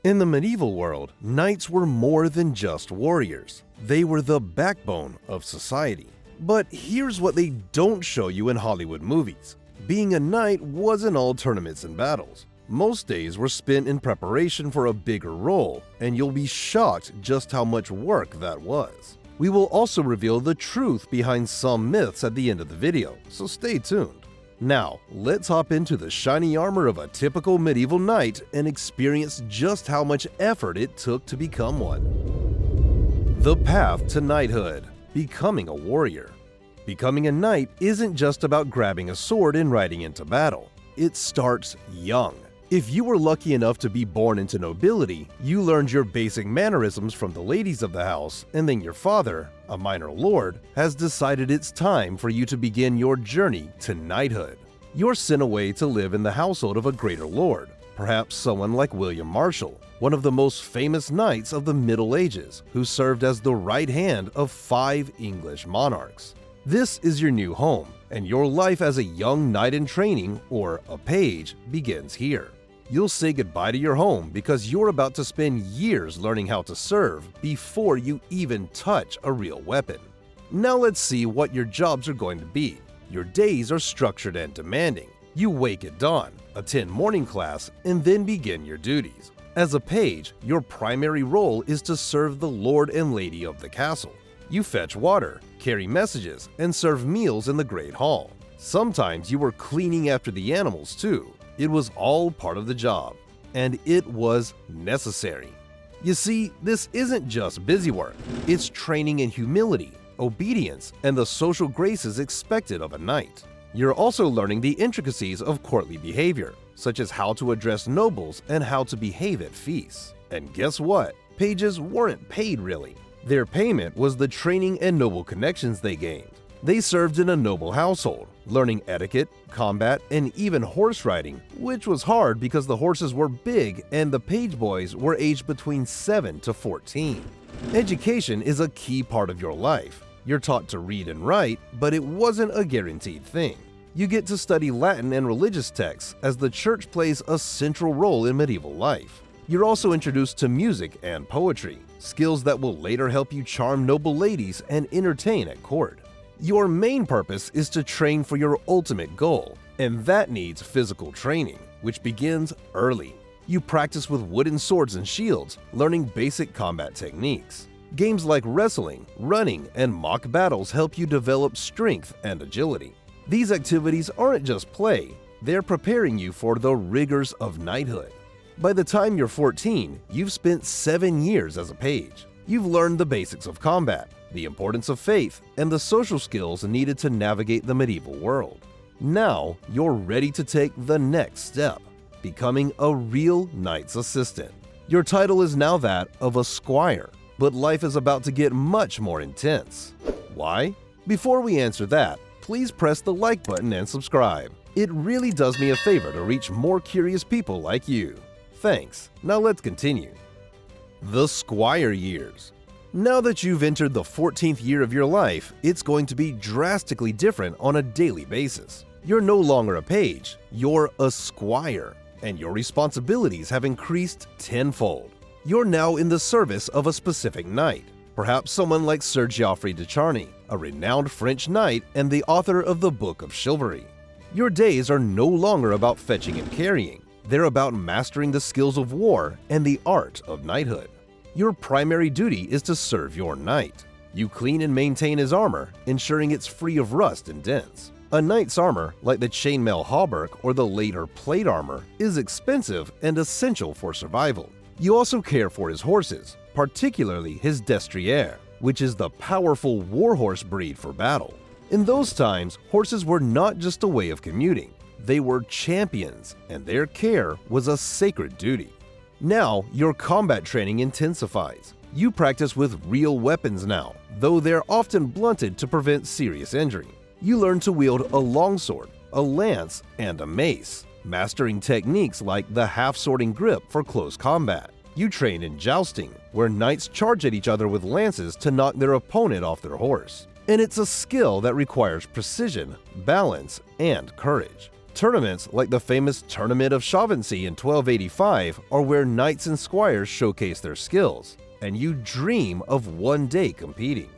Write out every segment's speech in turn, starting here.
In the medieval world, knights were more than just warriors. They were the backbone of society. But here's what they don't show you in Hollywood movies. Being a knight wasn't all tournaments and battles. Most days were spent in preparation for a bigger role, and you'll be shocked just how much work that was. We will also reveal the truth behind some myths at the end of the video, so stay tuned. Now, let's hop into the shiny armor of a typical medieval knight and experience just how much effort it took to become one. The path to knighthood. Becoming a warrior. Becoming a knight isn't just about grabbing a sword and riding into battle. It starts young. If you were lucky enough to be born into nobility, you learned your basic mannerisms from the ladies of the house, and then your father, a minor lord, has decided it's time for you to begin your journey to knighthood. You're sent away to live in the household of a greater lord, perhaps someone like William Marshall, one of the most famous knights of the Middle Ages, who served as the right hand of 5 English monarchs. This is your new home, and your life as a young knight in training, or a page, begins here. You'll say goodbye to your home because you're about to spend years learning how to serve before you even touch a real weapon. Now let's see what your jobs are going to be. Your days are structured and demanding. You wake at dawn, attend morning class, and then begin your duties. As a page, your primary role is to serve the lord and lady of the castle. You fetch water, carry messages, and serve meals in the Great Hall. Sometimes you were cleaning after the animals too. It was all part of the job, and it was necessary. You see, this isn't just busy work. It's training in humility, obedience, and the social graces expected of a knight. You're also learning the intricacies of courtly behavior, such as how to address nobles and how to behave at feasts. And guess what? Pages weren't paid really. Their payment was the training and noble connections they gained. They served in a noble household, learning etiquette, combat, and even horse riding, which was hard because the horses were big and the page boys were aged between 7 to 14. Education is a key part of your life. You're taught to read and write, but it wasn't a guaranteed thing. You get to study Latin and religious texts as the church plays a central role in medieval life. You're also introduced to music and poetry, skills that will later help you charm noble ladies and entertain at court. Your main purpose is to train for your ultimate goal, and that needs physical training, which begins early. You practice with wooden swords and shields, learning basic combat techniques. Games like wrestling, running, and mock battles help you develop strength and agility. These activities aren't just play, they're preparing you for the rigors of knighthood. By the time you're 14, you've spent 7 years as a page. You've learned the basics of combat, the importance of faith, and the social skills needed to navigate the medieval world. Now, you're ready to take the next step, becoming a real knight's assistant. Your title is now that of a squire, but life is about to get much more intense. Why? Before we answer that, please press the like button and subscribe. It really does me a favor to reach more curious people like you. Thanks. Now let's continue. The Squire Years. Now that you've entered the 14th year of your life, it's going to be drastically different on a daily basis. You're no longer a page, you're a squire, and your responsibilities have increased tenfold. You're now in the service of a specific knight, perhaps someone like Sir Geoffrey de Charny, a renowned French knight and the author of the Book of Chivalry. Your days are no longer about fetching and carrying. They're about mastering the skills of war and the art of knighthood. Your primary duty is to serve your knight. You clean and maintain his armor, ensuring it's free of rust and dents. A knight's armor, like the chainmail hauberk or the later plate armor, is expensive and essential for survival. You also care for his horses, particularly his destrier, which is the powerful warhorse breed for battle. In those times, horses were not just a way of commuting. They were champions, and their care was a sacred duty. Now, your combat training intensifies. You practice with real weapons now, though they're often blunted to prevent serious injury. You learn to wield a longsword, a lance, and a mace, mastering techniques like the half-swording grip for close combat. You train in jousting, where knights charge at each other with lances to knock their opponent off their horse. And it's a skill that requires precision, balance, and courage. Tournaments like the famous Tournament of Chauvency in 1285 are where knights and squires showcase their skills, and you dream of one day competing.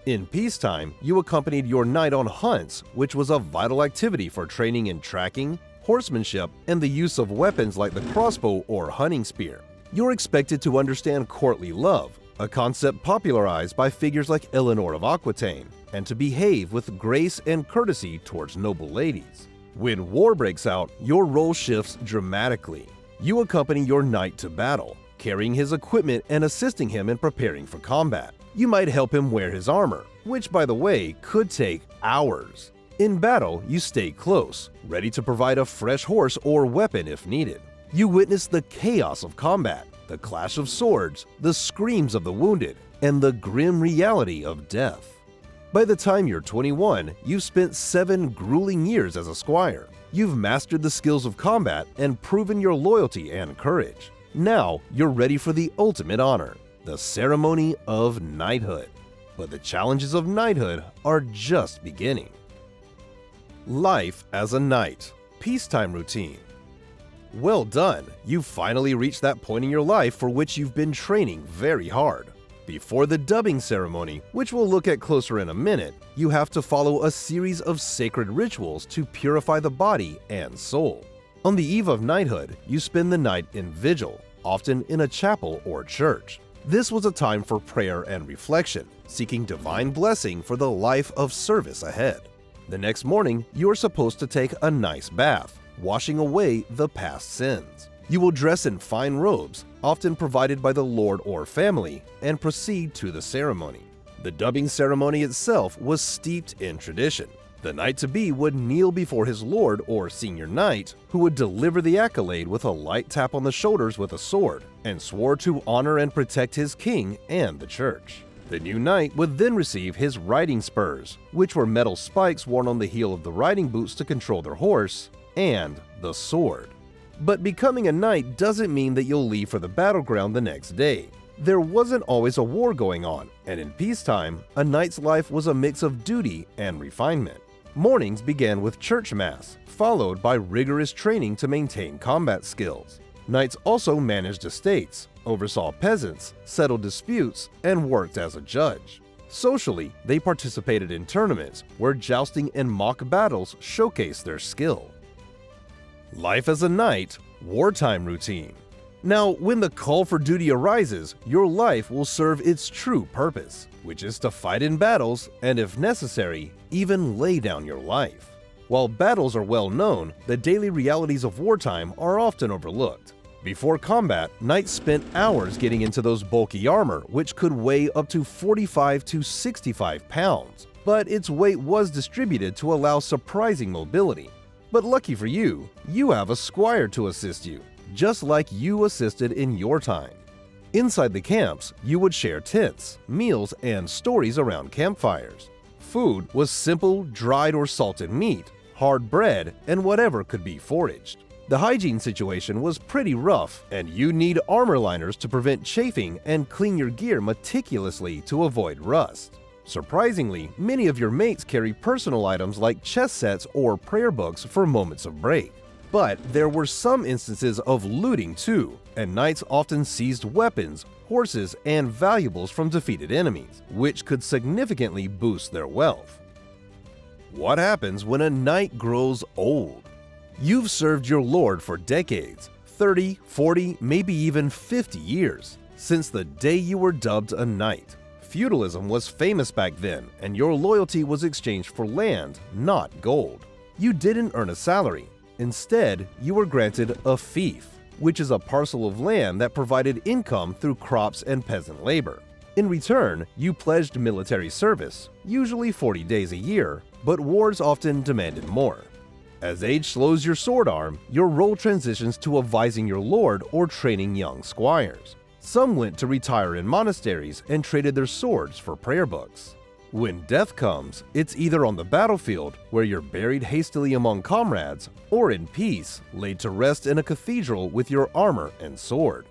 In peacetime, you accompanied your knight on hunts, which was a vital activity for training in tracking, horsemanship, and the use of weapons like the crossbow or hunting spear. You're expected to understand courtly love, a concept popularized by figures like Eleanor of Aquitaine, and to behave with grace and courtesy towards noble ladies. When war breaks out, your role shifts dramatically. You accompany your knight to battle, carrying his equipment and assisting him in preparing for combat. You might help him wear his armor, which by the way could take hours. In battle, you stay close, ready to provide a fresh horse or weapon if needed. You witness the chaos of combat, the clash of swords, the screams of the wounded, and the grim reality of death. By the time you're 21, you've spent 7 grueling years as a squire. You've mastered the skills of combat and proven your loyalty and courage. Now you're ready for the ultimate honor, the ceremony of knighthood. But the challenges of knighthood are just beginning. Life as a knight. Peacetime routine. Well done! You've finally reached that point in your life for which you've been training very hard. Before the dubbing ceremony, which we'll look at closer in a minute, you have to follow a series of sacred rituals to purify the body and soul. On the eve of knighthood, you spend the night in vigil, often in a chapel or church. This was a time for prayer and reflection, seeking divine blessing for the life of service ahead. The next morning, you're supposed to take a nice bath, washing away the past sins. You will dress in fine robes, often provided by the lord or family, and proceed to the ceremony. The dubbing ceremony itself was steeped in tradition. The knight-to-be would kneel before his lord or senior knight, who would deliver the accolade with a light tap on the shoulders with a sword, and swore to honor and protect his king and the church. The new knight would then receive his riding spurs, which were metal spikes worn on the heel of the riding boots to control their horse, and the sword. But becoming a knight doesn't mean that you'll leave for the battleground the next day. There wasn't always a war going on, and in peacetime, a knight's life was a mix of duty and refinement. Mornings began with church mass, followed by rigorous training to maintain combat skills. Knights also managed estates, oversaw peasants, settled disputes, and worked as a judge. Socially, they participated in tournaments where jousting and mock battles showcased their skill. Life as a knight, wartime routine. Now, when the call for duty arises, your life will serve its true purpose, which is to fight in battles and, if necessary, even lay down your life. While battles are well known, the daily realities of wartime are often overlooked. Before combat, knights spent hours getting into those bulky armor, which could weigh up to 45 to 65 pounds, but its weight was distributed to allow surprising mobility. But lucky for you, you have a squire to assist you, just like you assisted in your time. Inside the camps, you would share tents, meals, and stories around campfires. Food was simple, dried or salted meat, hard bread, and whatever could be foraged. The hygiene situation was pretty rough, and you need armor liners to prevent chafing and clean your gear meticulously to avoid rust. Surprisingly, many of your mates carry personal items like chess sets or prayer books for moments of break. But there were some instances of looting too, and knights often seized weapons, horses, and valuables from defeated enemies, which could significantly boost their wealth. What happens when a knight grows old? You've served your lord for decades, 30, 40, maybe even 50 years, since the day you were dubbed a knight. Feudalism was famous back then, and your loyalty was exchanged for land, not gold. You didn't earn a salary. Instead, you were granted a fief, which is a parcel of land that provided income through crops and peasant labor. In return, you pledged military service, usually 40 days a year, but wars often demanded more. As age slows your sword arm, your role transitions to advising your lord or training young squires. Some went to retire in monasteries and traded their swords for prayer books. When death comes, it's either on the battlefield, where you're buried hastily among comrades, or in peace, laid to rest in a cathedral with your armor and sword.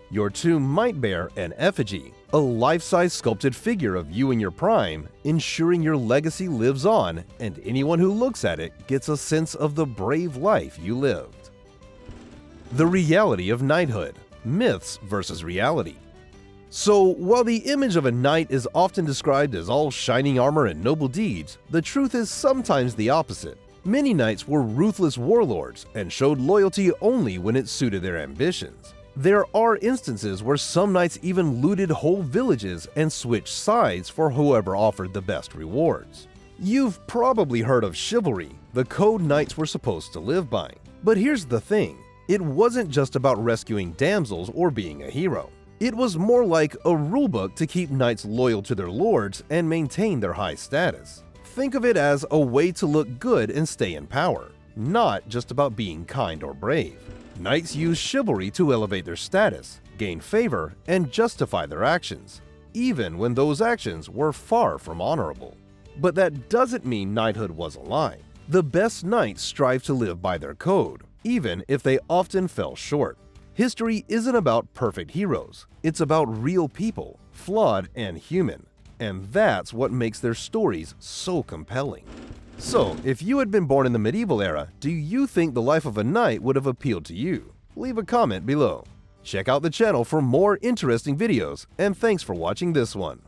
Your tomb might bear an effigy, a life-size sculpted figure of you in your prime, ensuring your legacy lives on and anyone who looks at it gets a sense of the brave life you lived. The reality of knighthood. Myths versus reality. So, while the image of a knight is often described as all shining armor and noble deeds, the truth is sometimes the opposite. Many knights were ruthless warlords and showed loyalty only when it suited their ambitions. There are instances where some knights even looted whole villages and switched sides for whoever offered the best rewards. You've probably heard of chivalry, the code knights were supposed to live by. But here's the thing, it wasn't just about rescuing damsels or being a hero. It was more like a rulebook to keep knights loyal to their lords and maintain their high status. Think of it as a way to look good and stay in power, not just about being kind or brave. Knights used chivalry to elevate their status, gain favor, and justify their actions, even when those actions were far from honorable. But that doesn't mean knighthood was a lie. The best knights strive to live by their code, even if they often fell short. History isn't about perfect heroes, it's about real people, flawed and human. And that's what makes their stories so compelling. So, if you had been born in the medieval era, do you think the life of a knight would have appealed to you? Leave a comment below. Check out the channel for more interesting videos, and thanks for watching this one.